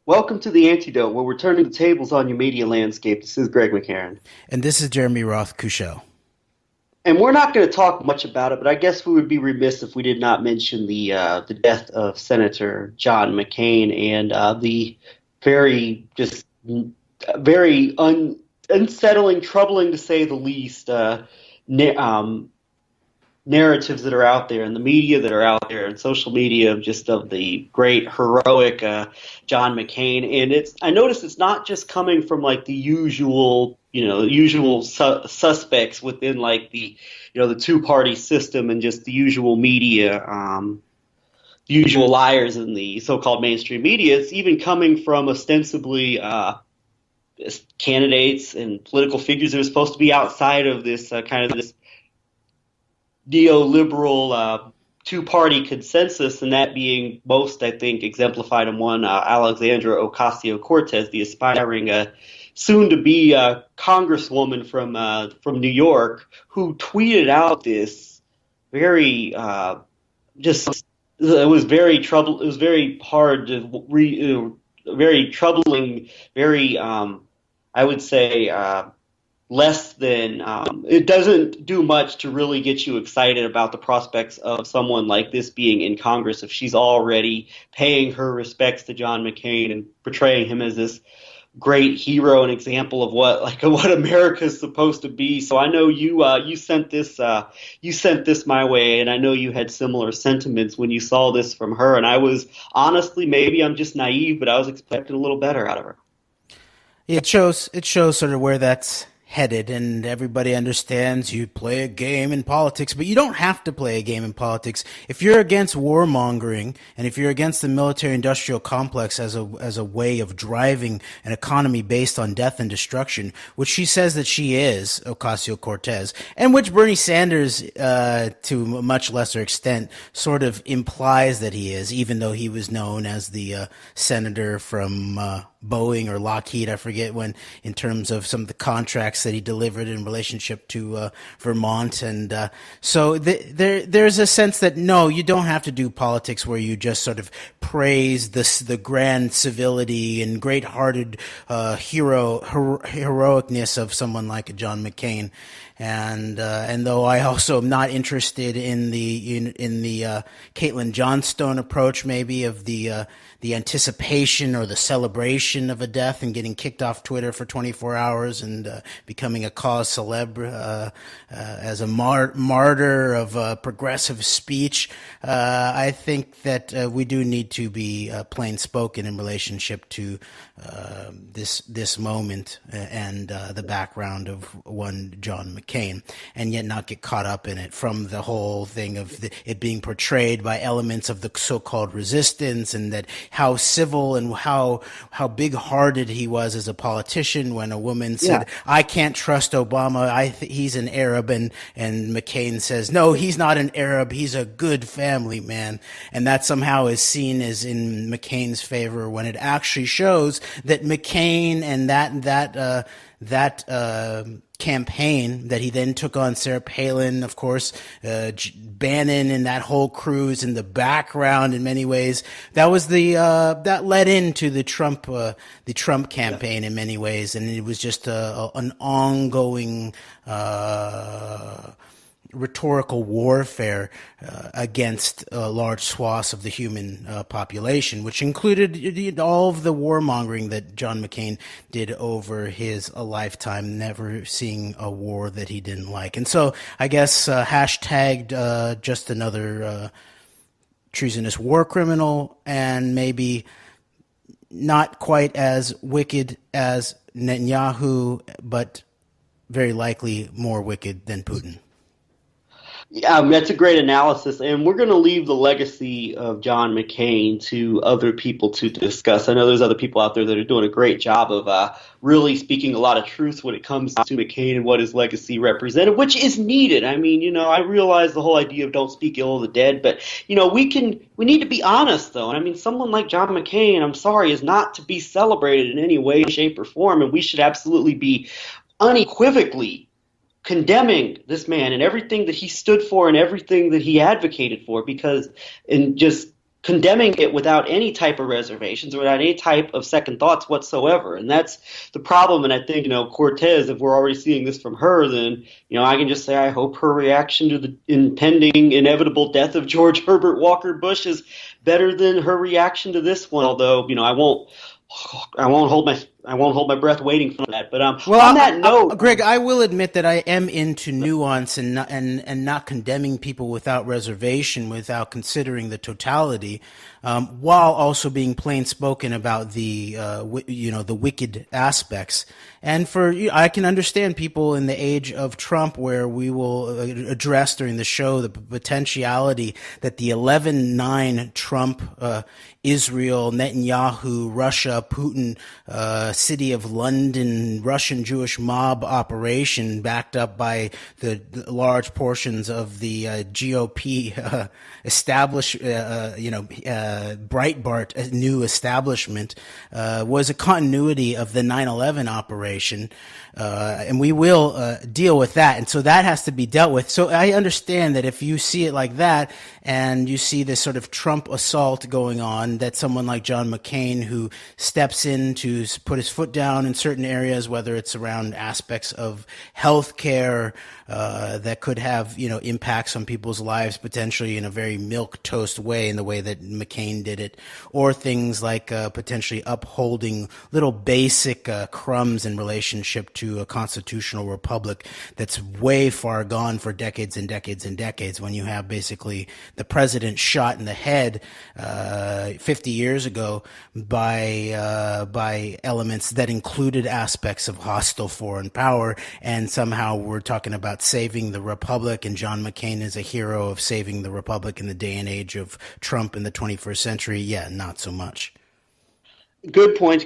Welcome to the Antidote, where we're turning the tables on your media landscape. This is Greg McCarran. And this is Jeremy Roth Cushell. And we're not going to talk much about it, but I guess we would be remiss if we did not mention the death of Senator John McCain and the very just very unsettling, troubling to say the least, narratives that are out there and the media that are out there and social media just of the great heroic John McCain. And I noticed it's not just coming from like the usual suspects within like the two-party system and just the usual media, the usual liars in the so-called mainstream media. It's even coming from ostensibly candidates and political figures that are supposed to be outside of this kind of this neoliberal two-party consensus, and that being most, I think, exemplified in one Alexandra Ocasio-Cortez, the aspiring soon-to-be congresswoman from New York, who tweeted out this very just it was very trouble. It was very hard to very troubling, very I would say. Less than it doesn't do much to really get you excited about the prospects of someone like this being in Congress if she's already paying her respects to John McCain and portraying him as this great hero and example of what America is supposed to be. So I know you sent this my way, and I know you had similar sentiments when you saw this from her. And I was honestly, maybe I'm just naive, but I was expecting a little better out of her. It shows sort of where that's headed, and everybody understands you play a game in politics, but you don't have to play a game in politics. If you're against warmongering and if you're against the military-industrial complex as a way of driving an economy based on death and destruction, which she says that she is, Ocasio-Cortez, and which Bernie Sanders, to a much lesser extent, sort of implies that he is, even though he was known as the senator from Boeing or Lockheed, I forget when, in terms of some of the contracts that he delivered in relationship to Vermont. And so there's a sense that, no, you don't have to do politics where you just sort of praise the grand civility and great-hearted heroicness of someone like John McCain. And though I also am not interested in the Caitlin Johnstone approach, maybe of the anticipation or the celebration of a death and getting kicked off Twitter for 24 hours and becoming a cause célèbre as a martyr of progressive speech, I think that we do need to be plain spoken in relationship to this moment and the background of one John McCain, and yet not get caught up in it from the whole thing of it being portrayed by elements of the so-called resistance, and that how civil and how big-hearted he was as a politician when a woman said, "I can't trust Obama. He's an Arab," and McCain says, "No, he's not an Arab. He's a good family man," and that somehow is seen as in McCain's favor when it actually shows that McCain and that campaign that he then took on Sarah Palin, of course, Bannon and that whole cruise in the background in many ways, that was that led into the Trump campaign in many ways, and it was just an ongoing rhetorical warfare against large swaths of the human population, which included all of the warmongering that John McCain did over his lifetime, never seeing a war that he didn't like. And so I guess hashtagged just another treasonous war criminal, and maybe not quite as wicked as Netanyahu, but very likely more wicked than Putin. Yeah, that's a great analysis, and we're going to leave the legacy of John McCain to other people to discuss. I know there's other people out there that are doing a great job of really speaking a lot of truth when it comes to McCain and what his legacy represented, which is needed. I mean, I realize the whole idea of don't speak ill of the dead, but, we need to be honest, though. And I mean, someone like John McCain, I'm sorry, is not to be celebrated in any way, shape, or form, and we should absolutely be unequivocally condemning this man and everything that he stood for and everything that he advocated for, because and just condemning it without any type of reservations or without any type of second thoughts whatsoever. And that's the problem. And I think, Cortez, if we're already seeing this from her, then, I can just say I hope her reaction to the impending inevitable death of George Herbert Walker Bush is better than her reaction to this one. Although, I won't hold my breath waiting for that. But on that note, Greg, I will admit that I am into nuance and not condemning people without reservation, without considering the totality, while also being plain spoken about the the wicked aspects. And I can understand people in the age of Trump, where we will address during the show the potentiality that the 11/9 Trump, Israel, Netanyahu, Russia, Putin, City of London, Russian Jewish mob operation backed up by the large portions of the GOP Breitbart new establishment was a continuity of the 9/11 operation, and we will deal with that. And so that has to be dealt with. So I understand that if you see it like that and you see this sort of Trump assault going on, that someone like John McCain, who steps in to put his foot down in certain areas, whether it's around aspects of health care that could have impacts on people's lives potentially in a very milquetoast way, in the way that McCain did it, or things like potentially upholding little basic crumbs in relationship to a constitutional republic that's way far gone for decades and decades and decades, when you have basically the president shot in the head 50 years ago by elements that included aspects of hostile foreign power, and somehow we're talking about saving the republic, and John McCain is a hero of saving the republic in the day and age of Trump in the 21st century. Yeah, not so much. Good points,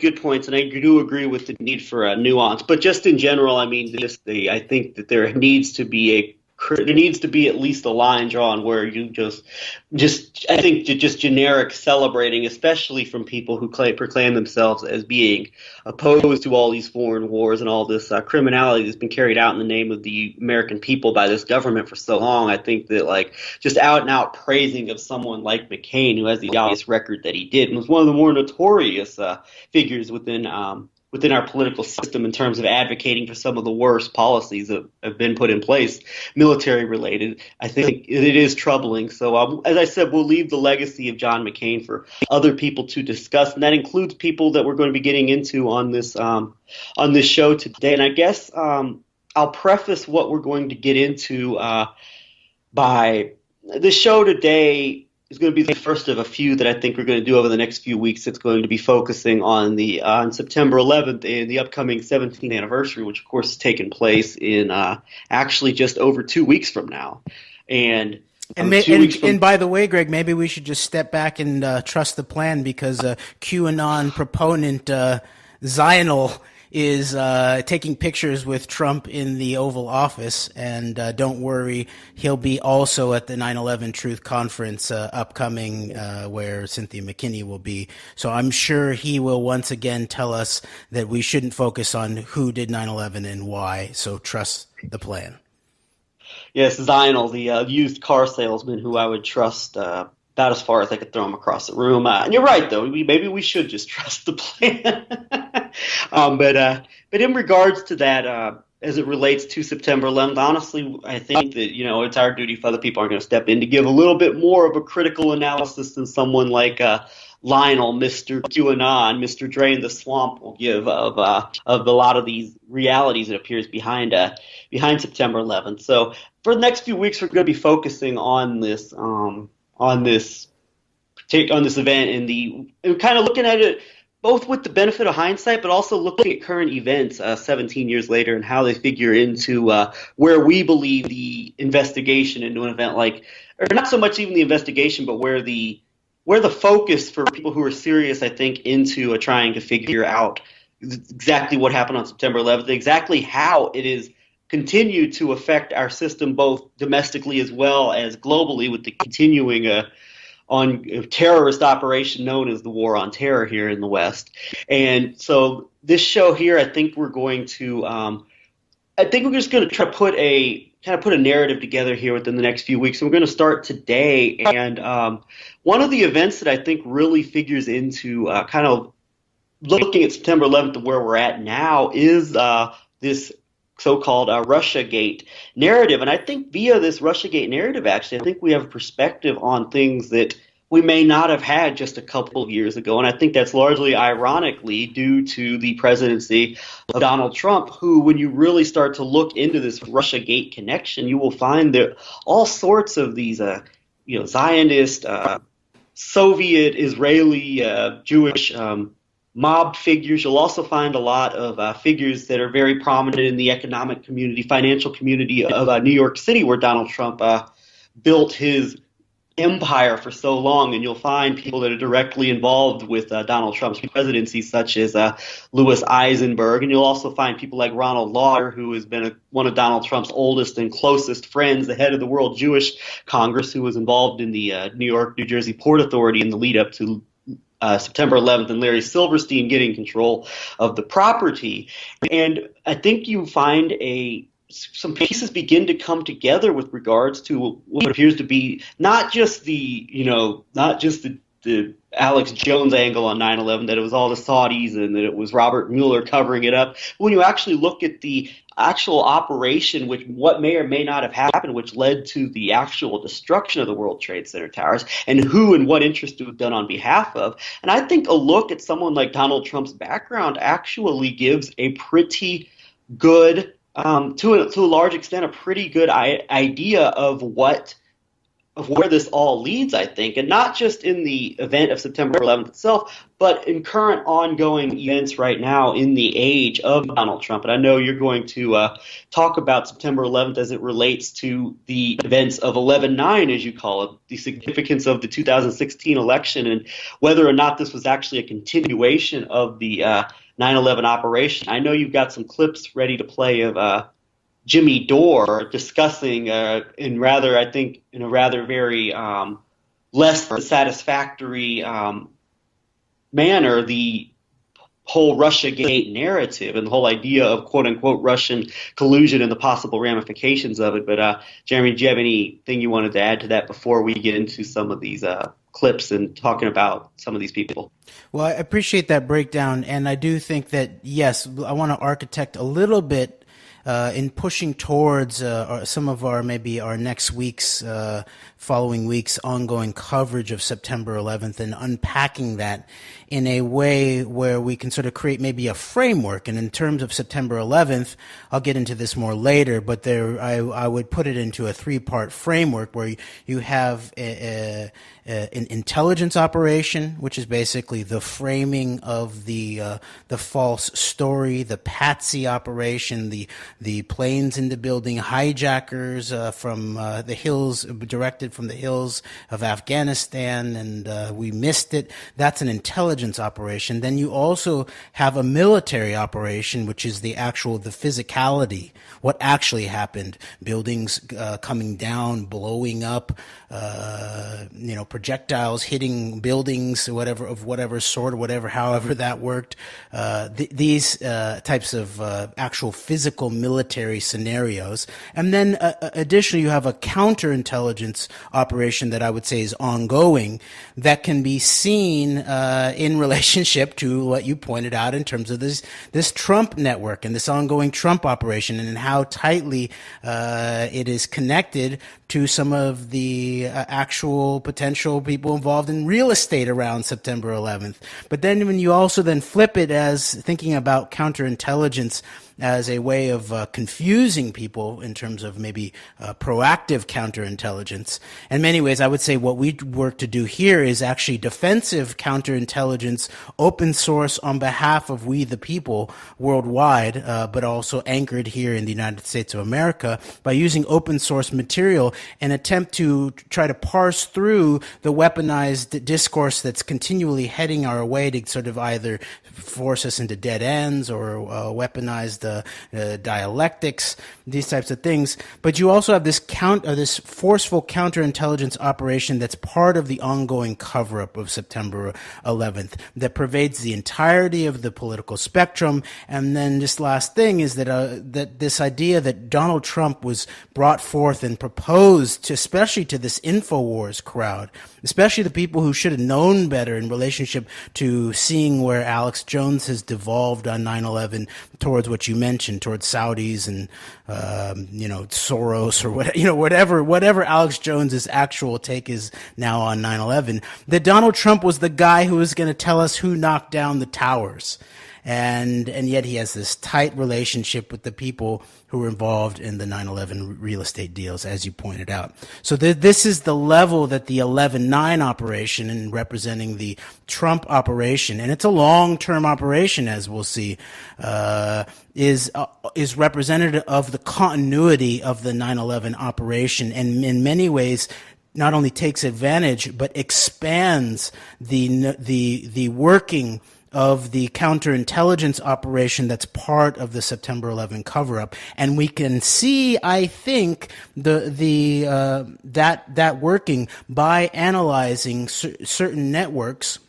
and I do agree with the need for nuance. But just in general, I mean, I think that there needs to be at least a line drawn where you just I think just generic celebrating, especially from people who proclaim themselves as being opposed to all these foreign wars and all this criminality that's been carried out in the name of the American people by this government for so long. I think that just out and out praising of someone like McCain, who has the obvious record that he did and was one of the more notorious figures within our political system in terms of advocating for some of the worst policies that have been put in place, military related, I think it is troubling. So as I said, we'll leave the legacy of John McCain for other people to discuss, and that includes people that we're going to be getting into on this show today. And I guess I'll preface what we're going to get into by the show today is going to be the first of a few that I think we're going to do over the next few weeks. It's going to be focusing on September 11th and the upcoming 17th anniversary, which of course is taking place in actually just over 2 weeks from now. And by the way, Greg, maybe we should just step back and trust the plan, because QAnon proponent Zionel is taking pictures with Trump in the Oval Office, and don't worry, he'll be also at the 9/11 Truth Conference upcoming, where Cynthia McKinney will be. So I'm sure he will once again tell us that we shouldn't focus on who did 9/11 and why, so trust the plan. Yes, Zionel, the used car salesman who I would trust about as far as I could throw him across the room. And you're right, though. Maybe we should just trust the plan. But in regards to that, as it relates to September 11th, honestly, I think that, it's our duty if other people are going to step in to give a little bit more of a critical analysis than someone like Lionel, Mr. QAnon, Mr. Drain the Swamp will give of a lot of these realities, it appears, behind September 11th. So for the next few weeks, we're going to be focusing on this event and kind of looking at it both with the benefit of hindsight, but also looking at current events 17 years later and how they figure into where we believe the investigation into an event or not so much even the investigation, but where the focus for people who are serious, I think, into trying to figure out exactly what happened on September 11th, exactly how it is continued to affect our system both domestically as well as globally with the continuing on a terrorist operation known as the War on Terror here in the West. And so this show here, I think we're just going to try to put a kind of put a narrative together here within the next few weeks. And we're going to start today. And one of the events that I think really figures into kind of looking at September 11th and where we're at now is this so-called Russiagate narrative. And I think via this Russiagate narrative, actually, I think we have a perspective on things that we may not have had just a couple of years ago. And I think that's largely ironically due to the presidency of Donald Trump, who, when you really start to look into this Russiagate connection, you will find that all sorts of these, Zionist, Soviet, Israeli, Jewish mobbed figures. You'll also find a lot of figures that are very prominent in the economic community, financial community of New York City, where Donald Trump built his empire for so long. And you'll find people that are directly involved with Donald Trump's presidency, such as Louis Eisenberg. And you'll also find people like Ronald Lauder, who has been one of Donald Trump's oldest and closest friends, the head of the World Jewish Congress, who was involved in the New York, New Jersey Port Authority in the lead up to September 11th, and Larry Silverstein getting control of the property. And I think you find some pieces begin to come together with regards to what appears to be not just the Alex Jones angle on 9/11, that it was all the Saudis and that it was Robert Mueller covering it up. When you actually look at the actual operation, what may or may not have happened, which led to the actual destruction of the World Trade Center towers, and who and what interest it was done on behalf of. And I think a look at someone like Donald Trump's background actually gives a pretty good, to a large extent, a pretty good idea of where this all leads, I think, and not just in the event of September 11th itself, but in current ongoing events right now in the age of Donald Trump. And I know you're going to talk about September 11th as it relates to the events of 11/9, as you call it, the significance of the 2016 election, and whether or not this was actually a continuation of the 9/11 operation. I know you've got some clips ready to play of Jimmy Dore discussing in a rather very less satisfactory manner the whole Russiagate narrative and the whole idea of quote unquote Russian collusion and the possible ramifications of it. But Jeremy, do you have anything you wanted to add to that before we get into some of these clips and talking about some of these people? Well, I appreciate that breakdown, and I do think that, yes, I want to architect a little bit in pushing towards some of our next week's, following week's ongoing coverage of September 11th, and unpacking that in a way where we can sort of create maybe a framework. And in terms of September 11th, I'll get into this more later, but I would put it into a three-part framework where you have an intelligence operation, which is basically the framing of the false story, the patsy operation, the planes into building hijackers from the hills, directed from the hills of Afghanistan, and we missed it. That's an intelligence operation. Then you also have a military operation, which is the physicality, what actually happened, buildings coming down, blowing up, projectiles hitting buildings, whatever sort, however that worked. These types of actual physical military scenarios. And then additionally, you have a counterintelligence operation that I would say is ongoing, that can be seen in relationship to what you pointed out in terms of this Trump network and this ongoing Trump operation, and how tightly it is connected to some of the actual potential people involved in real estate around September 11th. But then when you also then flip it as thinking about counterintelligence as a way of confusing people in terms of maybe proactive counterintelligence. In many ways, I would say what we work to do here is actually defensive counterintelligence, open source on behalf of we the people worldwide, but also anchored here in the United States of America by using open source material and attempt to try to parse through the weaponized discourse that's continually heading our way to sort of either force us into dead ends or weaponized dialectics, these types of things. But you also have this forceful counterintelligence operation that's part of the ongoing cover-up of September 11th. 11th that pervades the entirety of the political spectrum. And then this last thing is that that this idea that Donald Trump was brought forth and proposed to, especially to this InfoWars crowd, especially the people who should have known better in relationship to seeing where Alex Jones has devolved on 9/11 towards what you mentioned, towards Saudis and Soros or whatever Alex Jones's actual take is now on 9/11. That Donald Trump was the guy who was going to tell us who knocked down the towers. And yet he has this tight relationship with the people who were involved in the 9/11 real estate deals, as you pointed out. So this is the level that the 11/9 operation, and representing the Trump operation, and it's a long-term operation, as we'll see, is representative of the continuity of the 9/11 operation, and in many ways not only takes advantage but expands the working of the counterintelligence operation that's part of the September 11 cover-up. And we can see, I think, that working by analyzing certain networks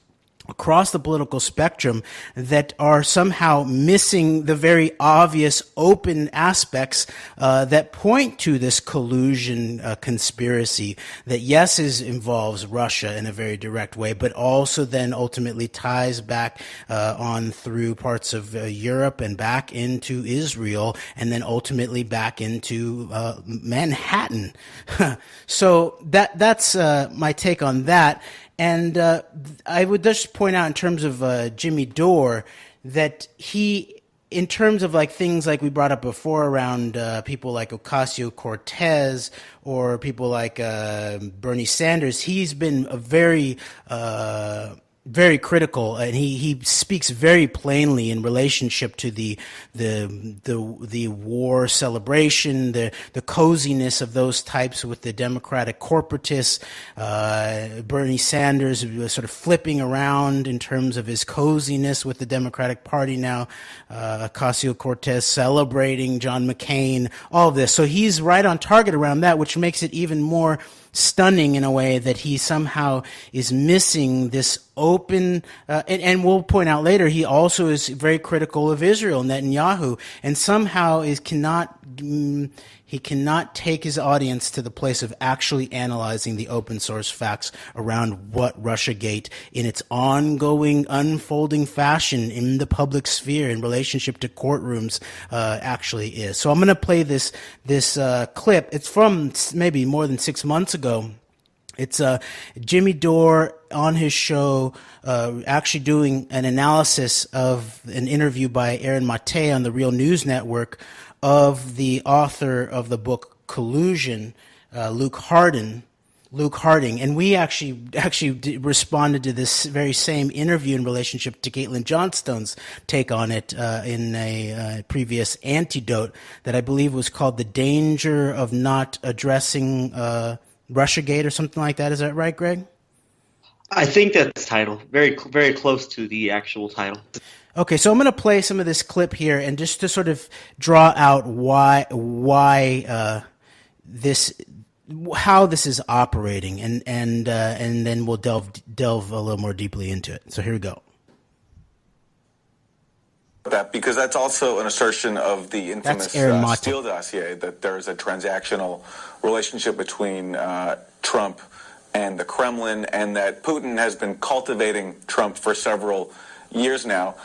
across the political spectrum that are somehow missing the very obvious open aspects that point to this collusion conspiracy that, yes, involves Russia in a very direct way, but also then ultimately ties back on through parts of Europe and back into Israel, and then ultimately back into Manhattan. So that's my take on that. And I would just point out in terms of Jimmy Dore that he, in terms of like things like we brought up before around people like Ocasio-Cortez or people like Bernie Sanders, he's been a very critical, and he speaks very plainly in relationship to the war celebration, the coziness of those types with the Democratic corporatists. Bernie Sanders was sort of flipping around in terms of his coziness with the Democratic Party now. Ocasio-Cortez celebrating John McCain, all of this. So he's right on target around that, which makes it even more stunning in a way that he somehow is missing this open, and we'll point out later, he also is very critical of Israel, Netanyahu, and somehow he cannot take his audience to the place of actually analyzing the open source facts around what Russiagate, in its ongoing, unfolding fashion in the public sphere in relationship to courtrooms, actually is. So I'm going to play this clip. It's from maybe more than 6 months ago. It's Jimmy Dore on his show actually doing an analysis of an interview by Aaron Mate on the Real News Network of the author of the book Collusion, Luke Harding, and we actually responded to this very same interview in relationship to Caitlin Johnstone's take on it in a previous antidote that I believe was called "The Danger of Not Addressing Russiagate" or something like that. Is that right, Greg? I think that's the title. Very, very close to the actual title. Okay, so I'm going to play some of this clip here, and just to sort of draw out how this is operating, and then we'll delve a little more deeply into it. So here we go. That because that's also an assertion of the infamous Steele dossier, that there is a transactional relationship between Trump and the Kremlin, and that Putin has been cultivating Trump for several years now.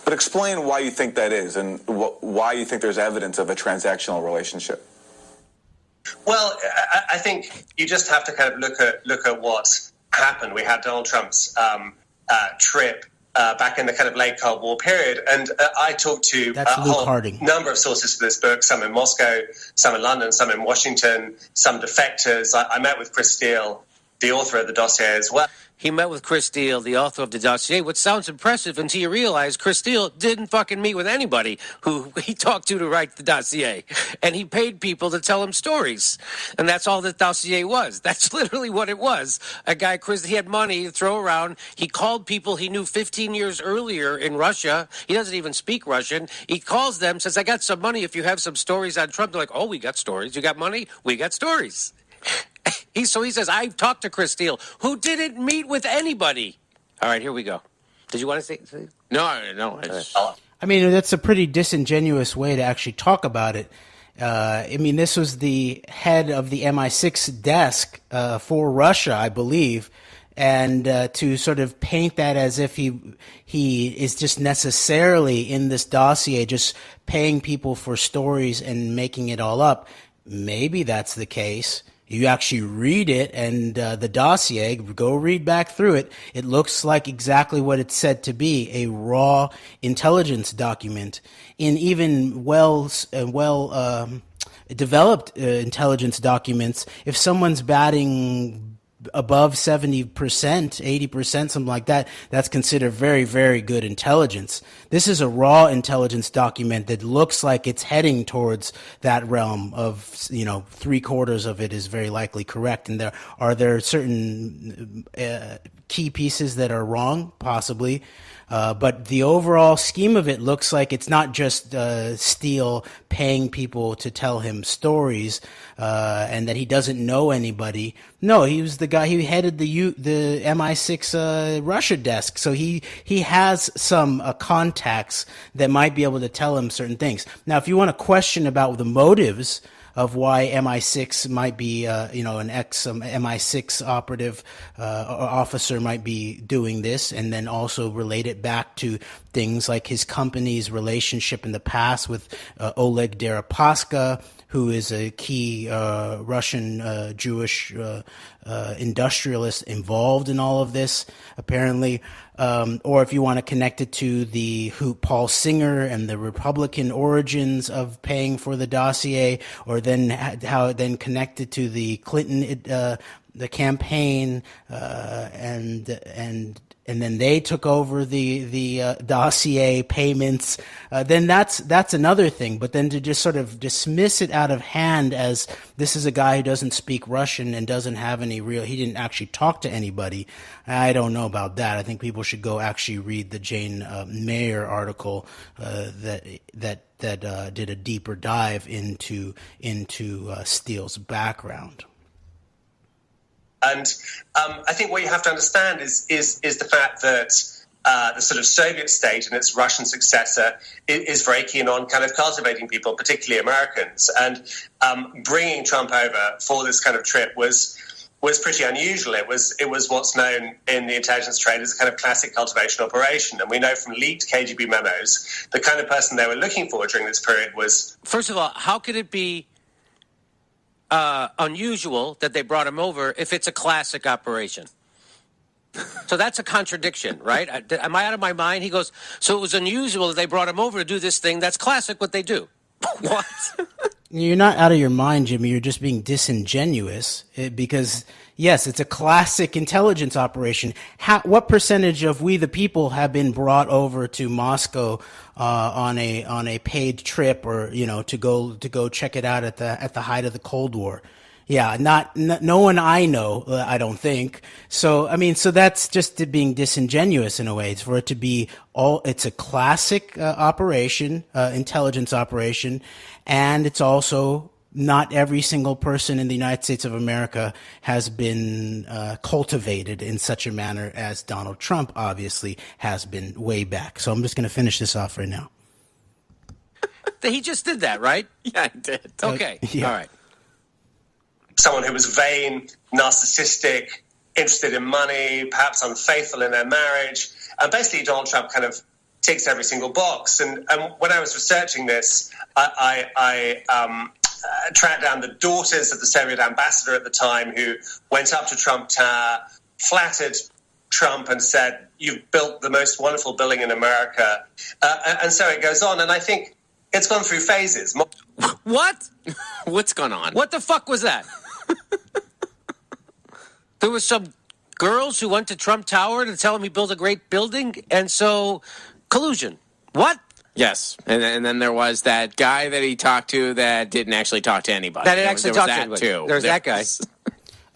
But explain why you think that is, and why you think there's evidence of a transactional relationship. Well, I think you just have to kind of look at what's happened. We had Donald Trump's trip back in the kind of late Cold War period, and I talked to a whole number of sources for this book, some in Moscow, some in London, some in Washington, some defectors. I met with Chris Steele, the author of the dossier, as well. He met with Chris Steele, the author of the dossier, which sounds impressive until you realize Chris Steele didn't fucking meet with anybody who he talked to write the dossier. And he paid people to tell him stories. And that's all the dossier was. That's literally what it was. A guy, Chris, he had money to throw around. He called people he knew 15 years earlier in Russia. He doesn't even speak Russian. He calls them, says, I got some money if you have some stories on Trump. They're like, oh, we got stories. You got money? We got stories. So he says, I talked to Chris Steele, who didn't meet with anybody. All right, here we go. Did you want to say? No. I mean, that's a pretty disingenuous way to actually talk about it. I mean, this was the head of the MI6 desk for Russia, I believe, and to sort of paint that as if he is just necessarily in this dossier, just paying people for stories and making it all up. Maybe that's the case. You actually read it, and the dossier, go read back through it. It looks like exactly what it's said to be, a raw intelligence document. In even developed intelligence documents, if someone's batting above 70%, 80%, something like that, that's considered very, very good intelligence. This is a raw intelligence document that looks like it's heading towards that realm of, 3/4 of it is very likely correct. And are there certain key pieces that are wrong? Possibly. But the overall scheme of it looks like it's not just Steele paying people to tell him stories, and that he doesn't know anybody. No, he was the guy who headed the MI6 Russia desk, so he has some contacts that might be able to tell him certain things. Now, if you want to question about the motives of why MI6 might be, an ex-MI6 operative officer might be doing this, and then also relate it back to things like his company's relationship in the past with Oleg Deripaska, who is a key Russian Jewish industrialist involved in all of this, apparently. Or if you want to connect it to Paul Singer and the Republican origins of paying for the dossier, or then how it then connected to the Clinton the campaign, and then they took over the dossier payments, then that's another thing. But then to just sort of dismiss it out of hand as this is a guy who doesn't speak Russian and doesn't have he didn't actually talk to anybody, I don't know about that. I think people should go actually read the Jane Mayer article that did a deeper dive into Steele's background. And I think what you have to understand is the fact that the sort of Soviet state and its Russian successor is very keen on kind of cultivating people, particularly Americans. And bringing Trump over for this kind of trip was pretty unusual. It was what's known in the intelligence trade as a kind of classic cultivation operation. And we know from leaked KGB memos, the kind of person they were looking for during this period was... First of all, how could it be unusual that they brought him over if it's a classic operation? So that's a contradiction, right? Am I out of my mind? He goes, so it was unusual that they brought him over to do this thing. That's classic what they do. What? You're not out of your mind, Jimmy. You're just being disingenuous because, yes, it's a classic intelligence operation. What percentage of we the people have been brought over to Moscow on a paid trip, or to go check it out at the height of the Cold War? Yeah, no one I know, I don't think. So, I mean, so that's just being disingenuous in a way. It's for it to be it's a classic operation, intelligence operation, and it's also not every single person in the United States of America has been cultivated in such a manner as Donald Trump obviously has been way back. So I'm just going to finish this off right now. He just did that, right? Yeah, I did. Okay. Yeah. All right. Someone who was vain, narcissistic, interested in money, perhaps unfaithful in their marriage. And basically, Donald Trump kind of ticks every single box. And when I was researching this, I tracked down the daughters of the Soviet ambassador at the time, who went up to Trump Tower, flattered Trump and said, "You've built the most wonderful building in America." And so it goes on. And I think it's gone through phases. What? What's going on? What the fuck was that? There was some girls who went to Trump Tower to tell him he built a great building, and so collusion. What? Yes, and then there was that guy that he talked to that didn't actually talk to anybody. That didn't actually talk to anybody. Too. There's that guy.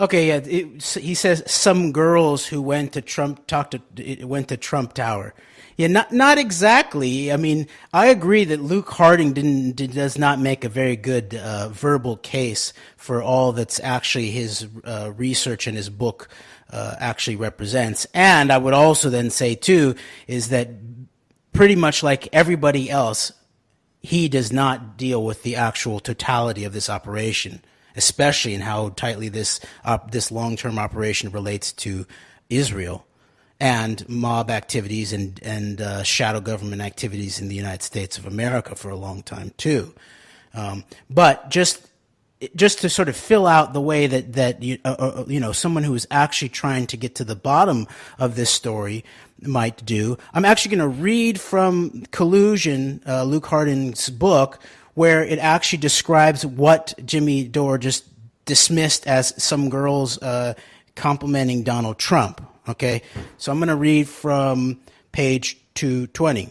Okay, yeah. He says some girls who went to Trump Tower. Yeah, not exactly. I mean, I agree that Luke Harding does not make a very good verbal case for all that's actually his research in his book actually represents. And I would also then say, too, is that pretty much like everybody else, he does not deal with the actual totality of this operation, especially in how tightly this long-term operation relates to Israel and mob activities and shadow government activities in the United States of America for a long time, too. But just to sort of fill out the way that someone who is actually trying to get to the bottom of this story might do, I'm actually going to read from Collusion, Luke Harding's book, where it actually describes what Jimmy Dore just dismissed as some girls complimenting Donald Trump. Okay, so I'm going to read from page 220.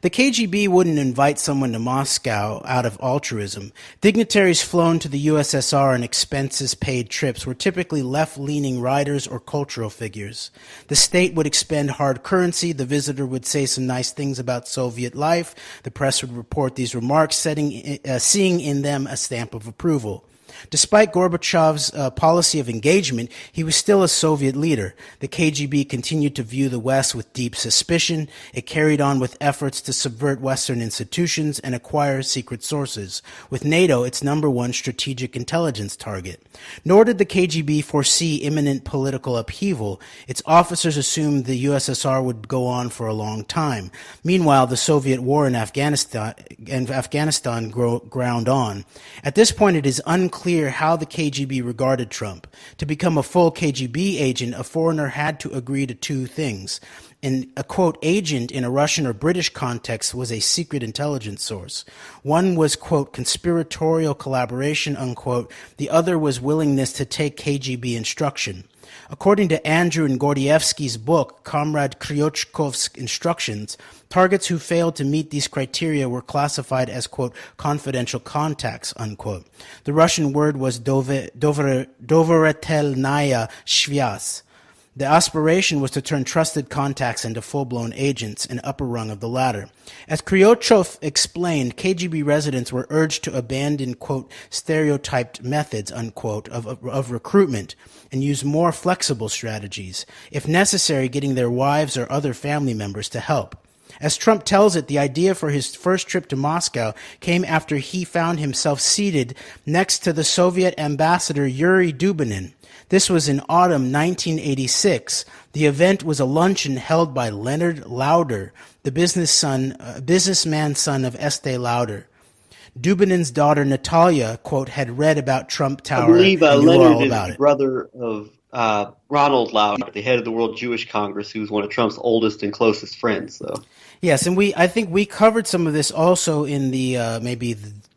The KGB wouldn't invite someone to Moscow out of altruism. Dignitaries flown to the USSR on expenses-paid trips were typically left-leaning writers or cultural figures. The state would expend hard currency, the visitor would say some nice things about Soviet life, the press would report these remarks, seeing in them a stamp of approval. Despite Gorbachev's policy of engagement, he was still a Soviet leader. The KGB continued to view the West with deep suspicion. It carried on with efforts to subvert Western institutions and acquire secret sources, with NATO its number one strategic intelligence target. Nor did the KGB foresee imminent political upheaval. Its officers assumed the USSR would go on for a long time. Meanwhile, the Soviet war in Afghanistan ground on. At this point, it is unclear how the KGB regarded Trump. To become a full KGB agent, a foreigner had to agree to two things. A, quote, agent in a Russian or British context was a secret intelligence source. One was, quote, conspiratorial collaboration, unquote. The other was willingness to take KGB instruction. According to Andrew and Gordievsky's book, Comrade Kryotchkov's Instructions, targets who failed to meet these criteria were classified as, quote, confidential contacts, unquote. The Russian word was doveritelnaya shvyaz. The aspiration was to turn trusted contacts into full-blown agents, an upper rung of the ladder. As Kryotchov explained, KGB residents were urged to abandon, quote, stereotyped methods, unquote, of recruitment and use more flexible strategies, if necessary, getting their wives or other family members to help. As Trump tells it, the idea for his first trip to Moscow came after he found himself seated next to the Soviet ambassador Yuri Dubinin. This was in autumn 1986. The event was a luncheon held by Leonard Lauder, the businessman son of Estee Lauder. Dubinin's daughter Natalia, quote, had read about Trump Tower. I believe and knew Leonard all is about the it. brother of Ronald Lauder, the head of the World Jewish Congress, who's one of Trump's oldest and closest friends. So. Yes, and I think we covered some of this also in the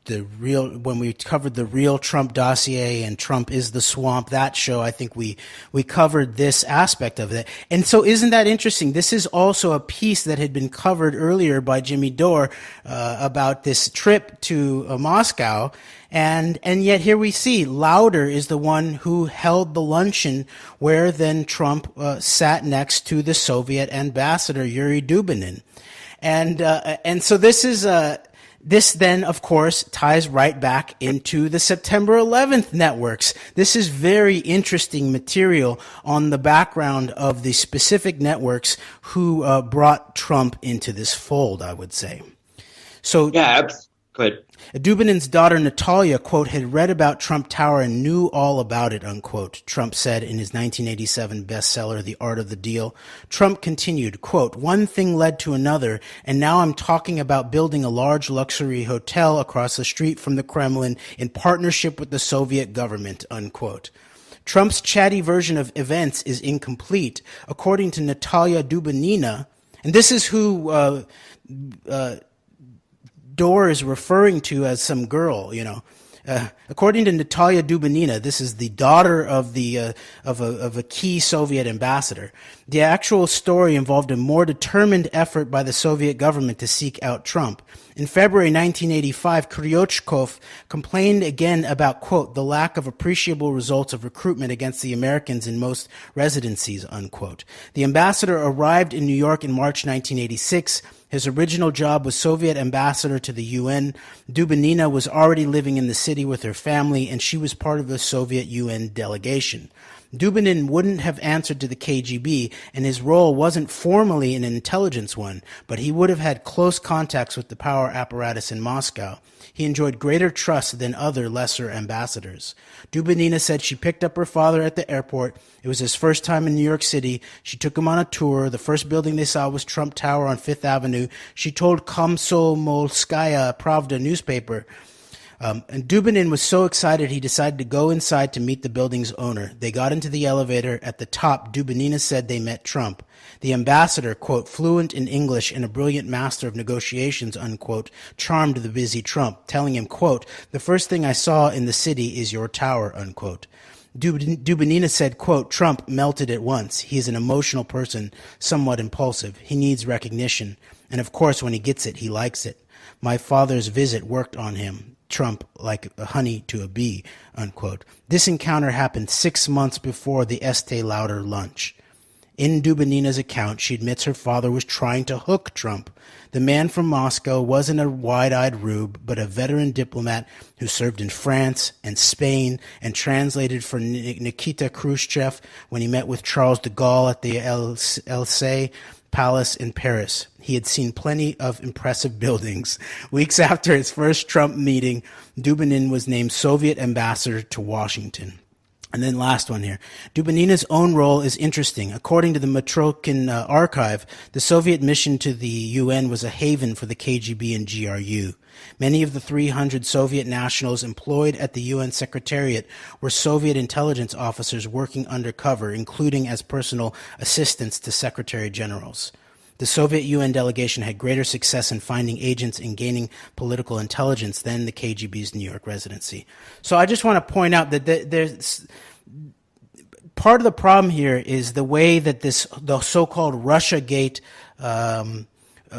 when we covered the real Trump dossier and Trump is the Swamp, that show. I think we covered this aspect of it. And so isn't that interesting? This is also a piece that had been covered earlier by Jimmy Dore about this trip to Moscow. And yet here we see Lauder is the one who held the luncheon where then Trump sat next to the Soviet ambassador Yuri Dubinin. And so this is this then, of course, ties right back into the September 11th networks. This is very interesting material on the background of the specific networks who brought Trump into this fold, I would say. So, yeah, go ahead. Dubinin's daughter Natalia, quote, had read about Trump Tower and knew all about it, unquote, Trump said in his 1987 bestseller, The Art of the Deal. Trump continued, quote, one thing led to another, and now I'm talking about building a large luxury hotel across the street from the Kremlin in partnership with the Soviet government, unquote. Trump's chatty version of events is incomplete. According to Natalia Dubinina, and this is who Dore is referring to as some girl, you know. According to Natalia Dubinina, this is the daughter of a key Soviet ambassador. The actual story involved a more determined effort by the Soviet government to seek out Trump. In February 1985, Kryotchkov complained again about, quote, the lack of appreciable results of recruitment against the Americans in most residencies, unquote. The ambassador arrived in New York in March 1986. His original job was Soviet ambassador to the UN. Dubinina was already living in the city with her family, and she was part of the Soviet UN delegation. Dubinin wouldn't have answered to the KGB, and his role wasn't formally an intelligence one, but he would have had close contacts with the power apparatus in Moscow. He enjoyed greater trust than other lesser ambassadors. Dubinina said she picked up her father at the airport. It was his first time in New York City. She took him on a tour. The first building they saw was Trump Tower on Fifth Avenue. She told Komsomolskaya Pravda newspaper. And Dubinin was so excited he decided to go inside to meet the building's owner. They got into the elevator. At the top, Dubinina said they met Trump. The ambassador, quote, fluent in English and a brilliant master of negotiations, unquote, charmed the busy Trump, telling him, quote, the first thing I saw in the city is your tower, unquote. Dubinina said, quote, Trump melted at once. He is an emotional person, somewhat impulsive. He needs recognition. And of course, when he gets it, he likes it. My father's visit worked on him. Trump like honey to a bee, unquote. This encounter happened 6 months before the Estee Lauder lunch. In Dubinina's account, she admits her father was trying to hook Trump. The man from Moscow wasn't a wide-eyed rube, but a veteran diplomat who served in France and Spain and translated for Nikita Khrushchev when he met with Charles de Gaulle at the Élysée Palace in Paris. He had seen plenty of impressive buildings. Weeks after his first Trump meeting, Dubinin was named Soviet ambassador to Washington. And then last one here. Dubinina's own role is interesting. According to the Matrokhin archive, the Soviet mission to the UN was a haven for the KGB and GRU. Many of the 300 Soviet nationals employed at the UN Secretariat were Soviet intelligence officers working undercover, including as personal assistants to secretary generals. The Soviet UN delegation had greater success in finding agents and gaining political intelligence than the KGB's New York residency. So I just want to point out that there's part of the problem here is the way that the so-called Russiagate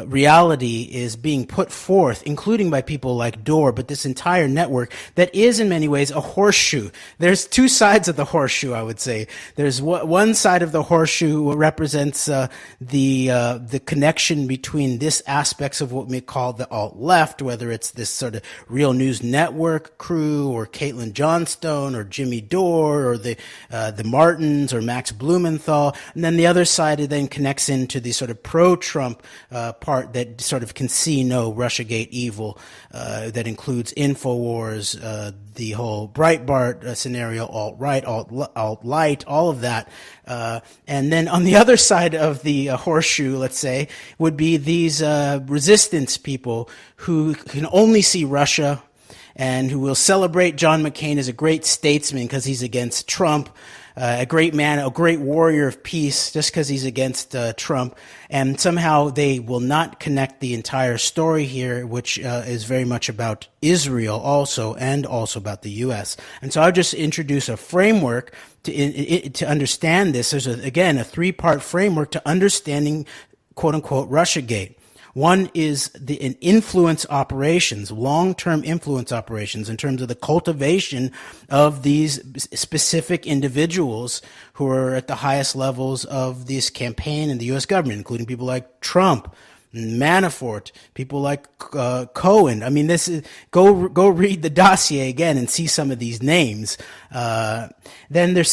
reality is being put forth, including by people like Dorr, but this entire network that is in many ways a horseshoe. There's two sides of the horseshoe, I would say. There's one side of the horseshoe represents the connection between this aspects of what we call the alt-left, whether it's this sort of Real News Network crew or Caitlin Johnstone or Jimmy Dore or the Martins or Max Blumenthal. And then the other side then connects into the sort of pro-Trump part that sort of can see no Russiagate evil, that includes InfoWars, the whole Breitbart scenario, alt-right, alt-light, all of that. And then on the other side of the horseshoe, let's say, would be these resistance people who can only see Russia and who will celebrate John McCain as a great statesman because he's against Trump, a great man, a great warrior of peace, just because he's against Trump. And somehow they will not connect the entire story here, which is very much about Israel also, and also about the U.S. And so I'll just introduce a framework to understand this. There's, again, a three-part framework to understanding, quote-unquote, Russiagate. One is the influence operations, long-term influence operations in terms of the cultivation of these specific individuals who are at the highest levels of this campaign in the U.S. government, including people like Trump, Manafort, people like Cohen. I mean, this is go read the dossier again and see some of these names. Then there's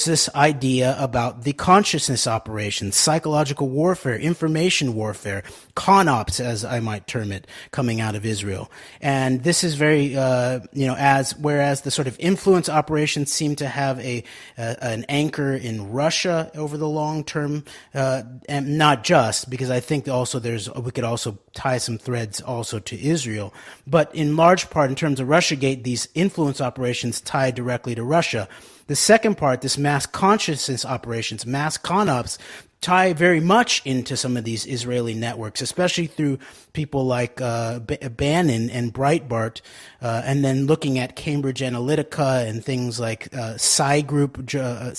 this idea about the consciousness operations, psychological warfare, information warfare, con ops, as I might term it, coming out of Israel. And this is very, whereas the sort of influence operations seem to have an anchor in Russia over the long term, and not just, because I think also we could also tie some threads also to Israel. But in large part, in terms of Russiagate, these influence operations tie directly to Russia. The second part, this mass consciousness operations, mass con ops, tie very much into some of these Israeli networks, especially through people like Bannon and Breitbart, and then looking at Cambridge Analytica and things like Psy Group, Joel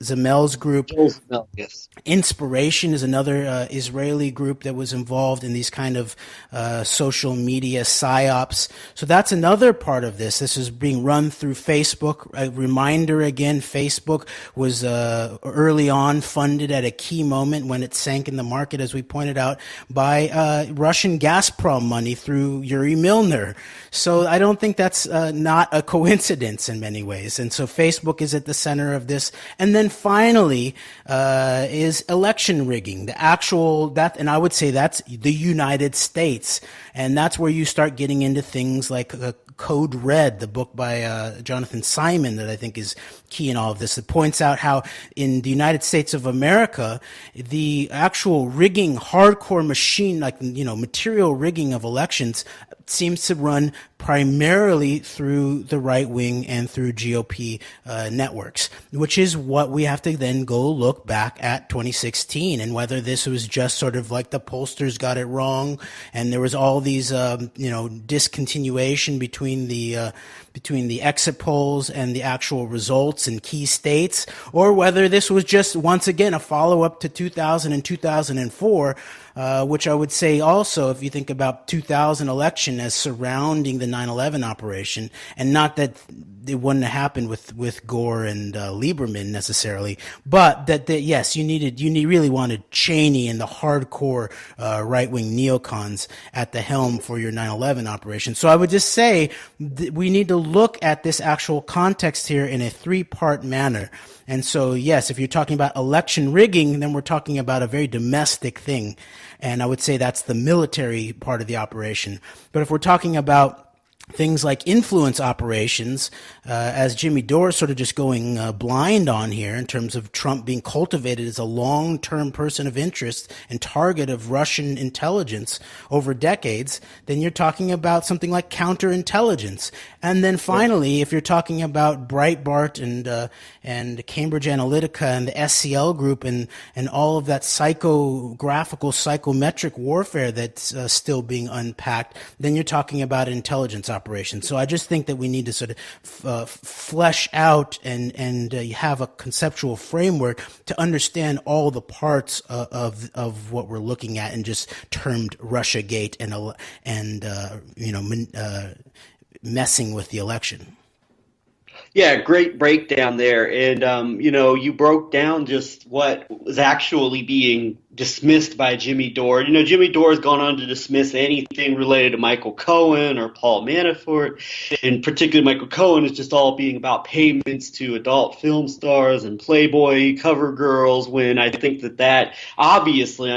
Zamel's group. Yes. Inspiration is another Israeli group that was involved in these kind of social media psyops. So that's another part of this. This is being run through Facebook. A reminder again, Facebook was early on funded at a key moment when it sank in the market, as we pointed out, by Russian Gazprom money through Yuri Milner. So I don't think that's not a coincidence in many ways. And so Facebook is at the center of this. And then finally is election rigging, the actual that, and I would say that's the United States, and that's where you start getting into things like Code Red, the book by Jonathan Simon that I think is key in all of this. It points out how in the United States of America, the actual rigging, hardcore machine, like, material rigging of elections seems to run primarily through the right wing and through GOP networks, which is what we have to then go look back at 2016 and whether this was just sort of like the pollsters got it wrong and there was all these discontinuation between the exit polls and the actual results in key states, or whether this was just once again a follow-up to 2000 and 2004, which I would say also, if you think about 2000 election as surrounding the 9/11 operation, and not that it wouldn't have happened with Gore and Lieberman necessarily, but that yes, you really wanted Cheney and the hardcore right-wing neocons at the helm for your 9/11 operation. So I would just say we need to look at this actual context here in a three-part manner. And so, yes, if you're talking about election rigging, then we're talking about a very domestic thing. And I would say that's the military part of the operation. But if we're talking about things like influence operations, as Jimmy Dore is sort of just going blind on here in terms of Trump being cultivated as a long-term person of interest and target of Russian intelligence over decades, then you're talking about something like counterintelligence. And then finally, if you're talking about Breitbart and Cambridge Analytica and the SCL group and all of that psychometric warfare that's still being unpacked, then you're talking about intelligence operations. So I just think that we need to sort of flesh out and have a conceptual framework to understand all the parts of what we're looking at, and just termed Russiagate and messing with the election. Yeah, great breakdown there. And, you broke down just what was actually being dismissed by Jimmy Dore. Jimmy Dore has gone on to dismiss anything related to Michael Cohen or Paul Manafort. And particularly Michael Cohen is just all being about payments to adult film stars and Playboy cover girls, when I think that obviously,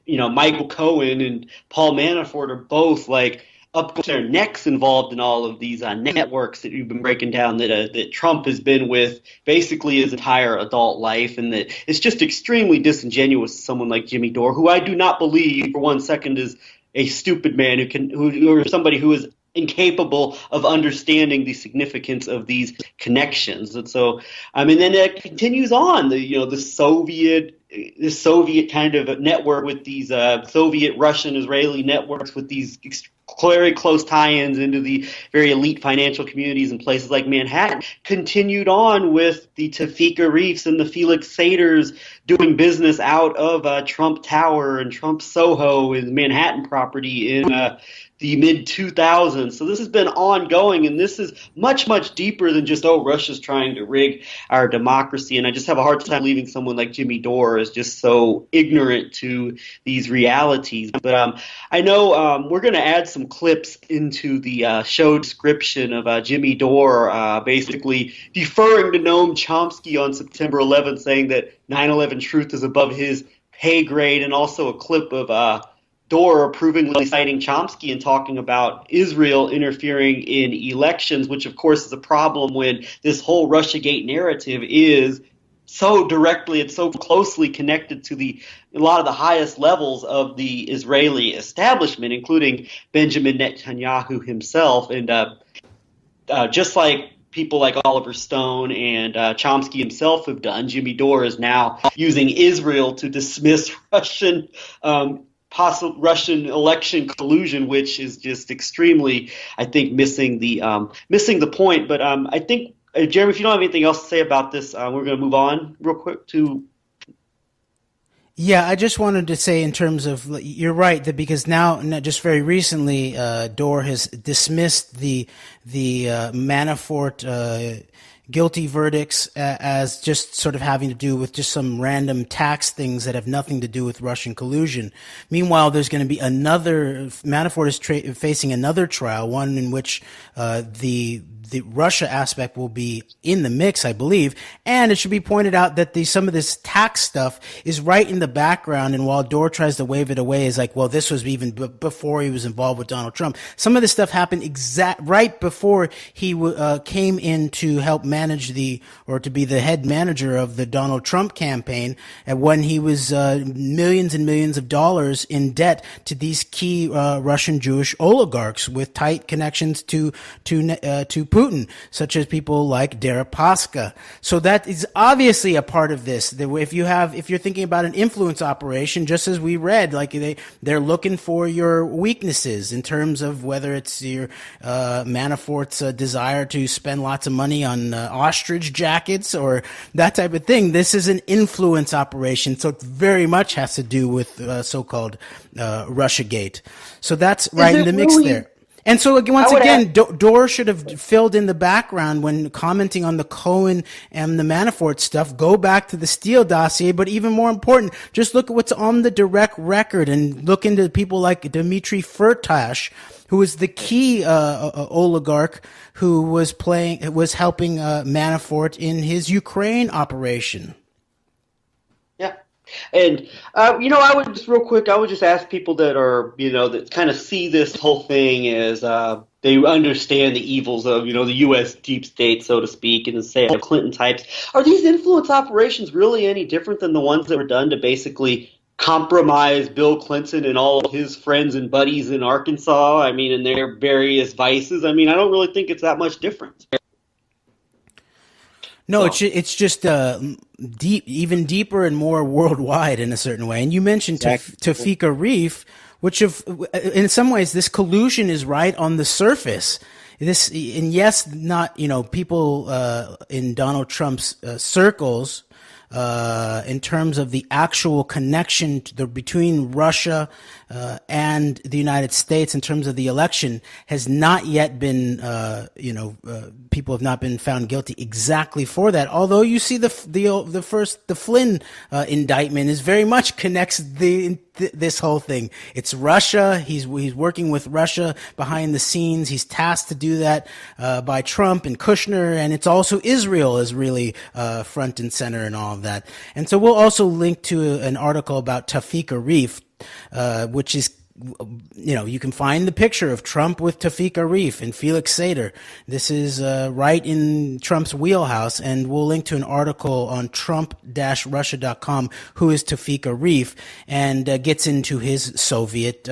Michael Cohen and Paul Manafort are both like up to their necks involved in all of these networks that you've been breaking down that Trump has been with basically his entire adult life, and that it's just extremely disingenuous to someone like Jimmy Dore, who I do not believe for 1 second is a stupid man or somebody who is incapable of understanding the significance of these connections. And so, then it continues on, the Soviet kind of network with these Soviet, Russian, Israeli networks with these very close tie-ins into the very elite financial communities in places like Manhattan, continued on with the Tafika Reefs and the Felix Saders doing business out of Trump Tower and Trump Soho and Manhattan property in the mid-2000s. So this has been ongoing, and this is much, much deeper than just, Russia's trying to rig our democracy. And I just have a hard time believing someone like Jimmy Dore is just so ignorant to these realities. But I know we're going to add some clips into the show description of Jimmy Dore basically deferring to Noam Chomsky on September 11th, saying that 9/11 truth is above his pay grade, and also a clip of Dore approvingly citing Chomsky and talking about Israel interfering in elections, which of course is a problem when this whole Russiagate narrative is so directly and so closely connected to a lot of the highest levels of the Israeli establishment, including Benjamin Netanyahu himself. And just like people like Oliver Stone and Chomsky himself have done, Jimmy Dore is now using Israel to dismiss possible Russian election collusion, which is just extremely, I think, missing the point. But I think Jeremy, if you don't have anything else to say about this, we're going to move on real quick to. Yeah, I just wanted to say in terms of, you're right, that because now, just very recently, Dore has dismissed the Manafort guilty verdicts as just sort of having to do with just some random tax things that have nothing to do with Russian collusion. Meanwhile, there's going to be Manafort is facing another trial, one in which the Russia aspect will be in the mix, I believe. And it should be pointed out that some of this tax stuff is right in the background. And while Dore tries to wave it away, is like, well, this was even before he was involved with Donald Trump. Some of this stuff happened right before he came in to help manage or to be the head manager of the Donald Trump campaign, and when he was millions and millions of dollars in debt to these key Russian Jewish oligarchs with tight connections to Putin, such as people like Deripaska. So that is obviously a part of this. If you're thinking about an influence operation, just as we read, like they're looking for your weaknesses in terms of whether it's your Manafort's desire to spend lots of money on ostrich jackets or that type of thing. This is an influence operation, so it very much has to do with so-called Russiagate. So that's right in the mix there. And so once again, Dore should have filled in the background when commenting on the Cohen and the Manafort stuff. Go back to the Steele dossier, but even more important, just look at what's on the direct record and look into people like Dmitry Firtash, who was the key oligarch who was helping Manafort in his Ukraine operation. Yeah. And, I would just real quick, I would just ask people that are, that kind of see this whole thing as they understand the evils of, the U.S. deep state, so to speak, and say the Clinton types. Are these influence operations really any different than the ones that were done to basically compromise Bill Clinton and all of his friends and buddies in Arkansas? I mean, in their various vices. I mean, I don't really think it's that much different. No, it's just even deeper and more worldwide in a certain way. And you mentioned Tawfiq Arif, which in some ways this collusion is right on the surface. Not people in Donald Trump's circles. In terms of the actual connection between Russia and the United States in terms of the election has not yet been, people have not been found guilty exactly for that. Although you see the Flynn indictment is very much connects this whole thing. It's Russia. He's working with Russia behind the scenes. He's tasked to do that by Trump and Kushner, and it's also Israel is really front and center and all of that. And so we'll also link to an article about Tawfiq Arif, which is, you can find the picture of Trump with Tawfiq Arif and Felix Sater. This is right in Trump's wheelhouse, and we'll link to an article on trump-russia.com, who is Tawfiq Arif, and gets into his Soviet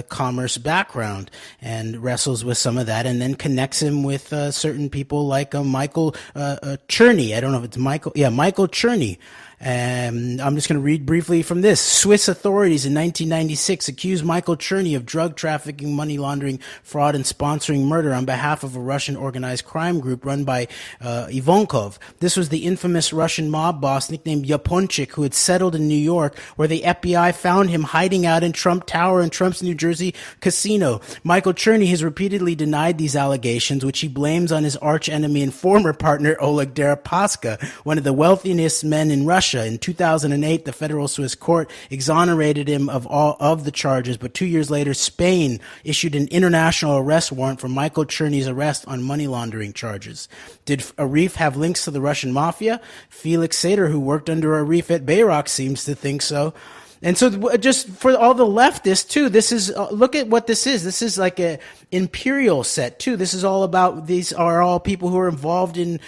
commerce background and wrestles with some of that, and then connects him with certain people like Michael Cherney. I don't know if it's Michael. Yeah, Michael Cherney. I'm just going to read briefly from this. Swiss authorities in 1996 accused Michael Cherney of drug trafficking, money laundering, fraud, and sponsoring murder on behalf of a Russian organized crime group run by Ivankov. This was the infamous Russian mob boss nicknamed Yaponchik, who had settled in New York, where the FBI found him hiding out in Trump Tower in Trump's New Jersey casino. Michael Cherney has repeatedly denied these allegations, which he blames on his arch enemy and former partner Oleg Deripaska, one of the wealthiest men in Russia. In 2008, the federal Swiss court exonerated him of all of the charges, but 2 years later, Spain issued an international arrest warrant for Michael Cherney's arrest on money laundering charges. Did Arif have links to the Russian mafia? Felix Sater, who worked under Arif at Bayrock, seems to think so. And so just for all the leftists, too, this is, look at what this is. This is like a imperial set, too. This is all about, these are all people who are involved in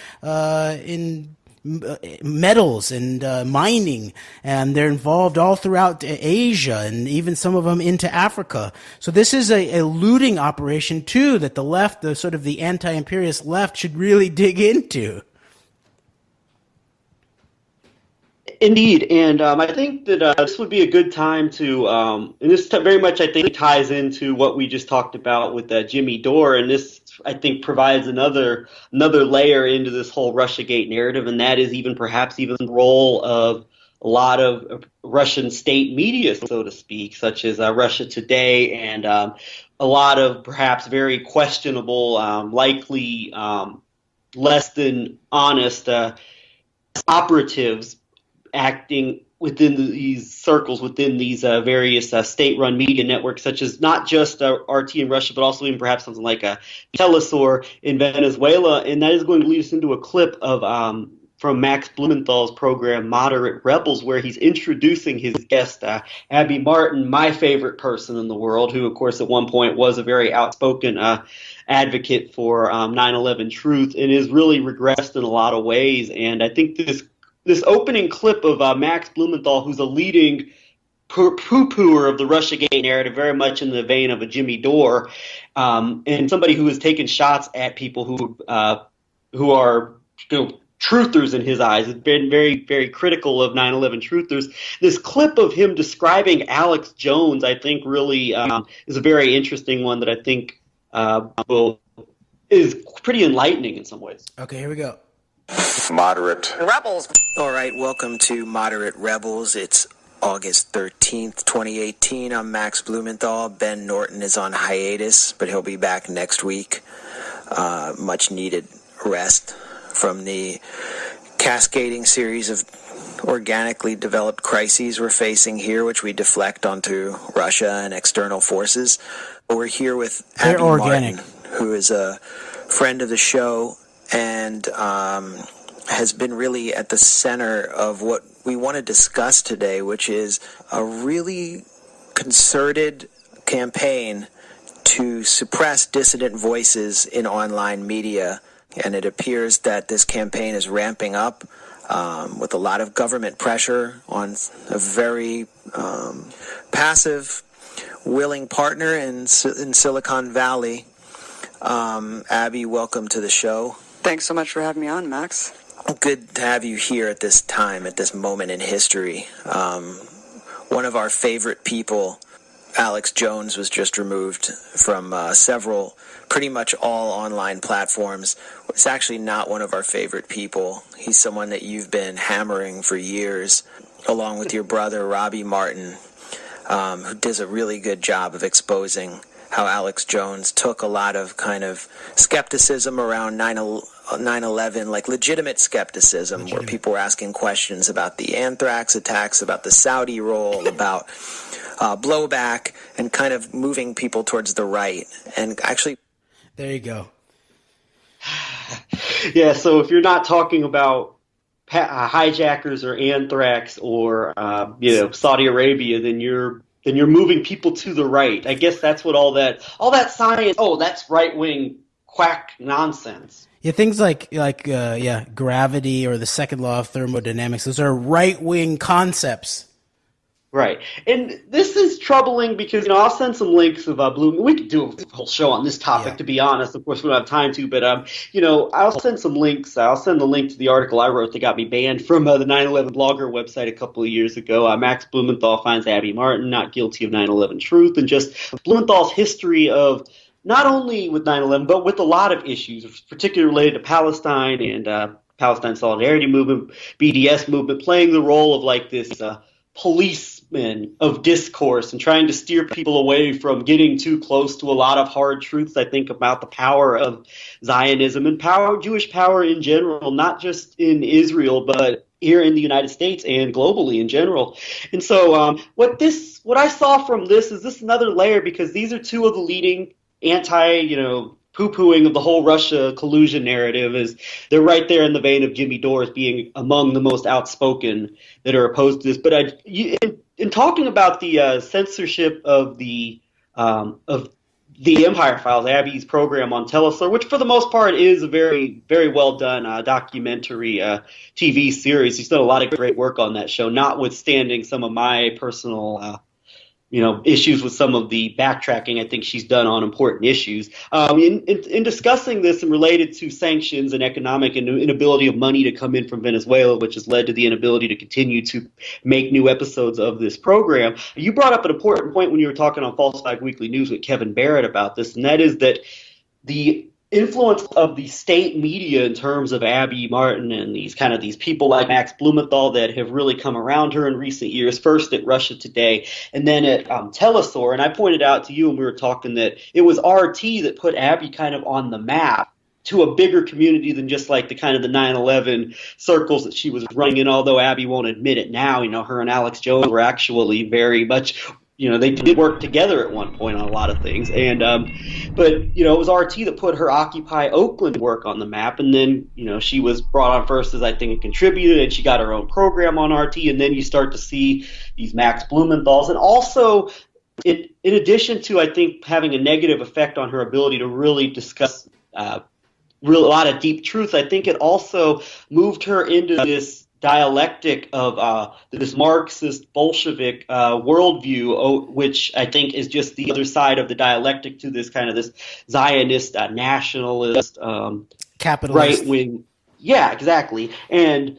metals and mining, and they're involved all throughout Asia and even some of them into Africa. So this is a looting operation too that the left, the sort of the anti-imperialist left, should really dig into. Indeed, and I think that this would be a good time to, and this very much I think ties into what we just talked about with Jimmy Dore, and this I think provides another layer into this whole Russiagate narrative, and that is perhaps even the role of a lot of Russian state media, so to speak, such as Russia Today and a lot of perhaps very questionable, likely less than honest operatives acting within these circles, within these various state-run media networks, such as not just RT in Russia, but also even perhaps something like Telesur in Venezuela. And that is going to lead us into a clip of from Max Blumenthal's program, Moderate Rebels, where he's introducing his guest, Abby Martin, my favorite person in the world, who, of course, at one point was a very outspoken advocate for 9/11 truth and has really regressed in a lot of ways. And I think this opening clip of Max Blumenthal, who's a leading poo-pooer of the Russiagate narrative, very much in the vein of a Jimmy Dore, and somebody who has taken shots at people who are truthers in his eyes, has been very, very critical of 9/11 truthers. This clip of him describing Alex Jones, I think, really is a very interesting one that I think is pretty enlightening in some ways. Okay, here we go. Moderate Rebels. All right, welcome to Moderate Rebels. It's August 13th, 2018. I'm Max Blumenthal. Ben Norton is on hiatus, but he'll be back next week. Much needed rest from the cascading series of organically developed crises we're facing here, which we deflect onto Russia and external forces. We're here with Abby Martin, who is a friend of the show and has been really at the center of what we want to discuss today, which is a really concerted campaign to suppress dissident voices in online media. And it appears that this campaign is ramping up with a lot of government pressure on a very passive, willing partner in Silicon Valley. Abby, welcome to the show. Thanks so much for having me on, Max. Good to have you here at this time, at this moment in history. One of our favorite people, Alex Jones, was just removed from several, pretty much all online platforms. It's actually not one of our favorite people. He's someone that you've been hammering for years, along with your brother, Robbie Martin, who does a really good job of exposing how Alex Jones took a lot of kind of skepticism around 9/11, like legitimate skepticism, where people were asking questions about the anthrax attacks, about the Saudi role, about blowback, and kind of moving people towards the right. And actually, there you go. Yeah, so if you're not talking about hijackers or anthrax or Saudi Arabia, then you're moving people to the right. I guess that's what all that science. Oh, that's right wing quack nonsense. Yeah, things like gravity or the second law of thermodynamics. Those are right wing concepts. Right, and this is troubling because I'll send some links of Bloom. We could do a whole show on this topic, to be honest. Of course, we don't have time to, but I'll send some links. I'll send the link to the article I wrote that got me banned from the 9/11 blogger website a couple of years ago. Max Blumenthal finds Abby Martin not guilty of 9/11 truth, and just Blumenthal's history of not only with 9/11 but with a lot of issues, particularly related to Palestine and Palestine Solidarity Movement, BDS movement, playing the role of like this policeman of discourse and trying to steer people away from getting too close to a lot of hard truths, I think, about the power of Zionism and Jewish power in general, not just in Israel, but here in the United States and globally in general. And so what I saw from this is this another layer, because these are two of the leading poo-pooing of the whole Russia collusion narrative. Is they're right there in the vein of Jimmy Dore as being among the most outspoken that are opposed to this. But in talking about the censorship of the Empire Files, Abby's program on Telesur, which for the most part is a very, very well done documentary TV series. She's done a lot of great work on that show, notwithstanding some of my personal issues with some of the backtracking I think she's done on important issues. In discussing this and related to sanctions and economic and inability of money to come in from Venezuela, which has led to the inability to continue to make new episodes of this program, you brought up an important point when you were talking on False Flag Weekly News with Kevin Barrett about this, and that is that the influence of the state media in terms of Abby Martin and these people like Max Blumenthal that have really come around her in recent years, first at Russia Today and then at Telesur. And I pointed out to you when we were talking that it was RT that put Abby kind of on the map to a bigger community than just like the kind of the 9/11 circles that she was running in, although Abby won't admit it now. Her and Alex Jones were actually very much, they did work together at one point on a lot of things. And but it was RT that put her Occupy Oakland work on the map. And then, she was brought on first as, I think, a contributor, and she got her own program on RT. And then you start to see these Max Blumenthals. And also, in addition to, I think, having a negative effect on her ability to really discuss a lot of deep truths, I think it also moved her into this dialectic of this Marxist Bolshevik worldview, which I think is just the other side of the dialectic to this kind of this Zionist, nationalist, capitalist, right wing. Yeah, exactly. And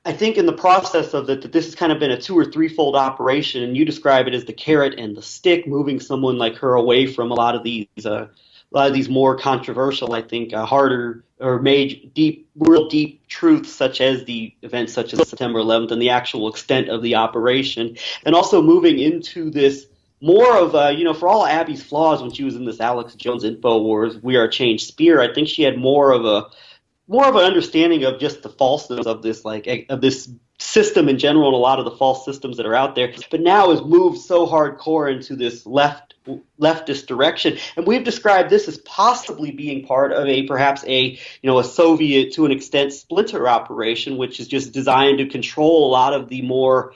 I think in the process of that this has kind of been a 2 or 3-fold operation, and you describe it as the carrot and the stick, moving someone like her away from a lot of these more controversial, I think, harder or real deep truths, such as the events such as September 11th and the actual extent of the operation, and also moving into this more of for all Abby's flaws when she was in this Alex Jones InfoWars We Are Change spear, I think she had more of an understanding of just the falseness of this of this system in general and a lot of the false systems that are out there, but now has moved so hardcore into this leftist direction. And we've described this as possibly being part of perhaps a Soviet, to an extent, splinter operation, which is just designed to control a lot of the more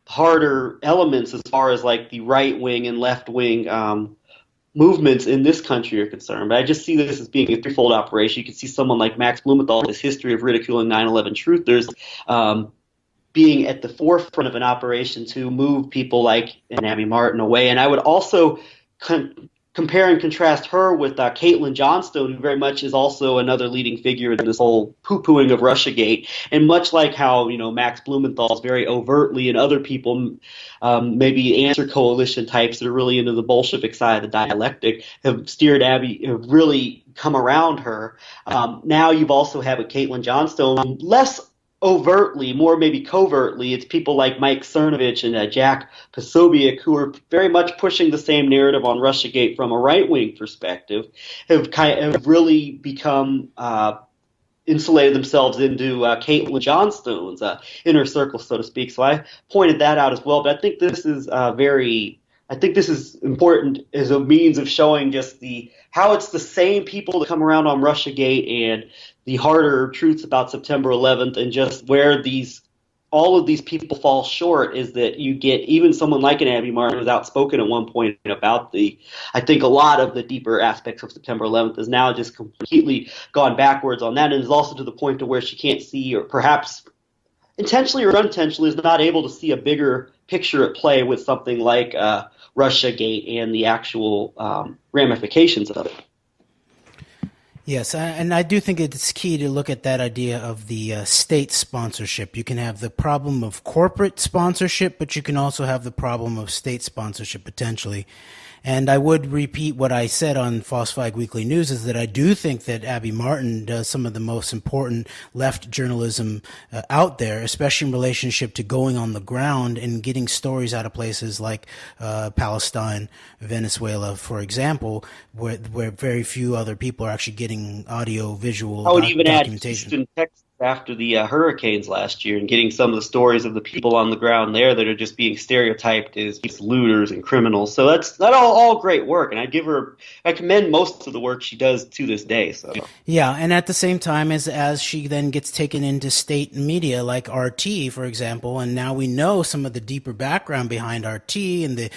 harder elements as far as like the right wing and left wing movements in this country are concerned. But I just see this as being a threefold operation. You can see someone like Max Blumenthal, his history of ridiculing 9/11 truthers, being at the forefront of an operation to move people like Abby Martin away. And I would also compare and contrast her with Caitlin Johnstone, who very much is also another leading figure in this whole poo-pooing of Russiagate. And much like how, Max Blumenthal is very overtly, and other people, maybe answer coalition types that are really into the Bolshevik side of the dialectic, have steered Abby, have really come around her. Now you've also have a Caitlin Johnstone, less overtly, more maybe covertly. It's people like Mike Cernovich and Jack Posobiec, who are very much pushing the same narrative on Russiagate from a right-wing perspective, have really become insulated themselves into Caitlin Johnstone's inner circle, so to speak. So I pointed that out as well. But I think this is important as a means of showing just how it's the same people that come around on Russiagate and the harder truths about September 11th, and just where all of these people fall short is that you get even someone like an Abby Martin, who was outspoken at one point about I think a lot of the deeper aspects of September 11th, is now just completely gone backwards on that, and is also to the point to where she can't see, or perhaps intentionally or unintentionally, is not able to see a bigger picture at play with something like Russiagate and the actual ramifications of it. Yes, and I do think it's key to look at that idea of the state sponsorship. You can have the problem of corporate sponsorship, but you can also have the problem of state sponsorship potentially. And I would repeat what I said on False Flag Weekly News, is that I do think that Abby Martin does some of the most important left journalism out there, especially in relationship to going on the ground and getting stories out of places like Palestine, Venezuela, for example, where very few other people are actually getting audio, visual I would even add documentation. Houston, Texas, after the hurricanes last year, and getting some of the stories of the people on the ground there that are just being stereotyped as looters and criminals. So that's all great work, and I commend most of the work she does to this day. So yeah, and at the same time as she then gets taken into state media like RT, for example, and now we know some of the deeper background behind RT and the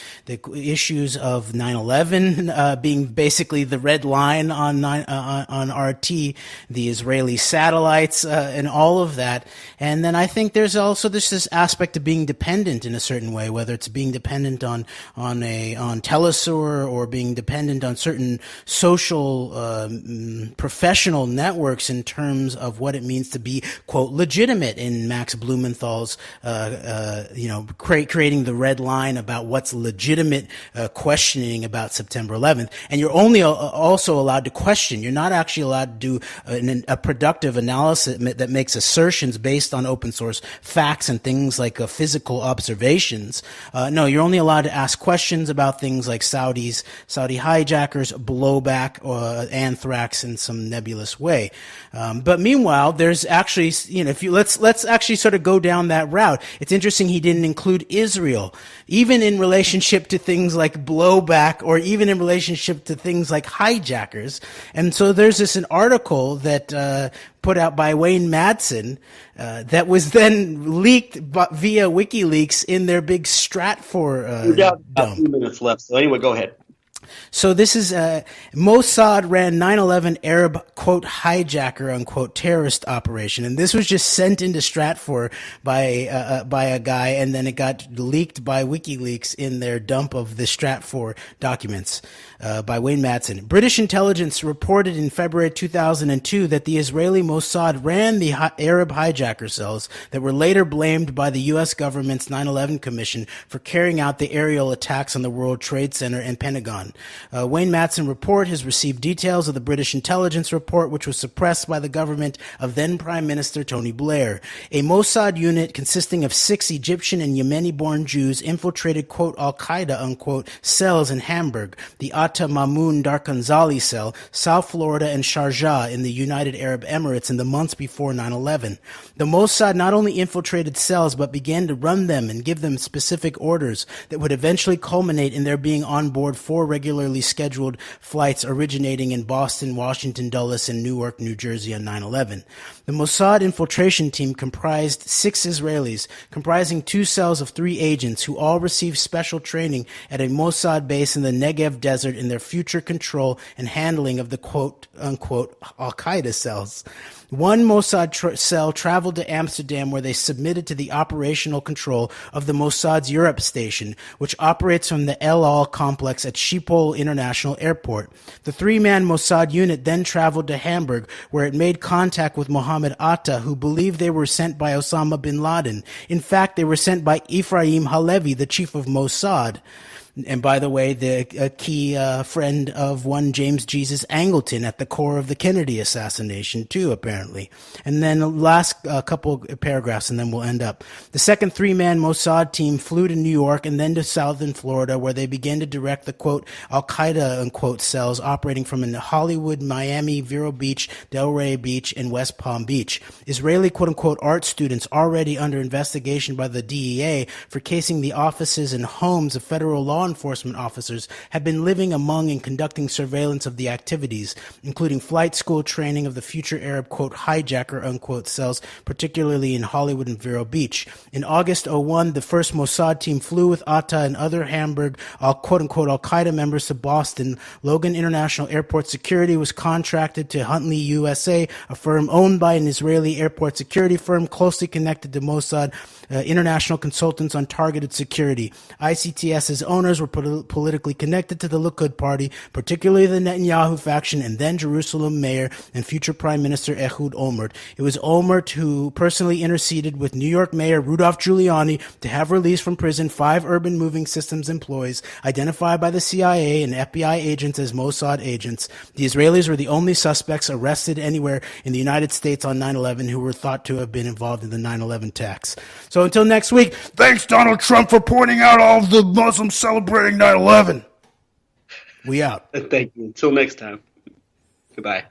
issues of 9/11 being basically the red line on RT, the Israeli satellites and all of that. And then I think there's also this aspect of being dependent in a certain way, whether it's being dependent on Telesur or being dependent on certain social, professional networks in terms of what it means to be, quote, legitimate in Max Blumenthal's, creating the red line about what's legitimate questioning about September 11th. And you're only also allowed to question. You're not actually allowed to do a productive analysis that makes assertions based on open source facts and things like physical observations. No, you're only allowed to ask questions about things like Saudi hijackers, blowback, anthrax in some nebulous way. But meanwhile, there's actually, let's actually sort of go down that route. It's interesting he didn't include Israel, even in relationship to things like blowback or even in relationship to things like hijackers. And so there's an article that put out by Wayne Madsen that was then leaked via WikiLeaks in their big Stratfor We've got dump. a few minutes left, so anyway, go ahead. So this is Mossad ran 9/11 Arab, quote, hijacker, unquote, terrorist operation. And this was just sent into Stratfor by a guy, and then it got leaked by WikiLeaks in their dump of the Stratfor documents by Wayne Madsen. British intelligence reported in February 2002 that the Israeli Mossad ran the Arab hijacker cells that were later blamed by the U.S. government's 9/11 Commission for carrying out the aerial attacks on the World Trade Center and Pentagon. Wayne Madsen report has received details of the British intelligence report, which was suppressed by the government of then Prime Minister Tony Blair. A Mossad unit consisting of 6 Egyptian and Yemeni-born Jews infiltrated, quote, al-Qaeda, unquote, cells in Hamburg, the Atta Mamun Darkanzali cell, South Florida, and Sharjah in the United Arab Emirates in the months before 9/11. The Mossad not only infiltrated cells, but began to run them and give them specific orders that would eventually culminate in their being on board 4 regularly scheduled flights originating in Boston, Washington, Dulles, and Newark, New Jersey on 9/11. The Mossad infiltration team comprised 6 Israelis, comprising 2 cells of 3 agents who all received special training at a Mossad base in the Negev desert in their future control and handling of the, quote, unquote, al-Qaeda cells. One Mossad cell traveled to Amsterdam, where they submitted to the operational control of the Mossad's Europe station, which operates from the El Al complex at Schiphol International Airport. The 3-man Mossad unit then traveled to Hamburg, where it made contact with Mohammed Atta, who believed they were sent by Osama bin Laden. In fact, they were sent by Ephraim Halevi, the chief of Mossad. And by the way, the key friend of one James Jesus Angleton at the core of the Kennedy assassination, too, apparently. And then the last couple paragraphs, and then we'll end up. The second 3-man Mossad team flew to New York and then to southern Florida, where they began to direct the, quote, al-Qaeda, unquote, cells operating from in Hollywood, Miami, Vero Beach, Delray Beach, and West Palm Beach. Israeli, quote, unquote, art students already under investigation by the DEA for casing the offices and homes of federal law enforcement officers have been living among and conducting surveillance of the activities, including flight school training of the future Arab, quote, hijacker, unquote, cells, particularly in Hollywood and Vero Beach. In August 2001, the first Mossad team flew with Atta and other Hamburg, quote, unquote, al-Qaeda members to Boston. Logan International Airport Security was contracted to Huntley USA, a firm owned by an Israeli airport security firm closely connected to Mossad international consultants on targeted security. ICTS's owners were politically connected to the Likud party, particularly the Netanyahu faction, and then Jerusalem mayor and future Prime Minister Ehud Olmert. It was Olmert who personally interceded with New York Mayor Rudolph Giuliani to have released from prison 5 urban moving systems employees identified by the CIA and FBI agents as Mossad agents. The Israelis were the only suspects arrested anywhere in the United States on 9/11 who were thought to have been involved in the 9/11 attacks. So until next week, thanks Donald Trump for pointing out all of the Muslims celebrating 9/11. We out. Thank you. Until next time. Goodbye.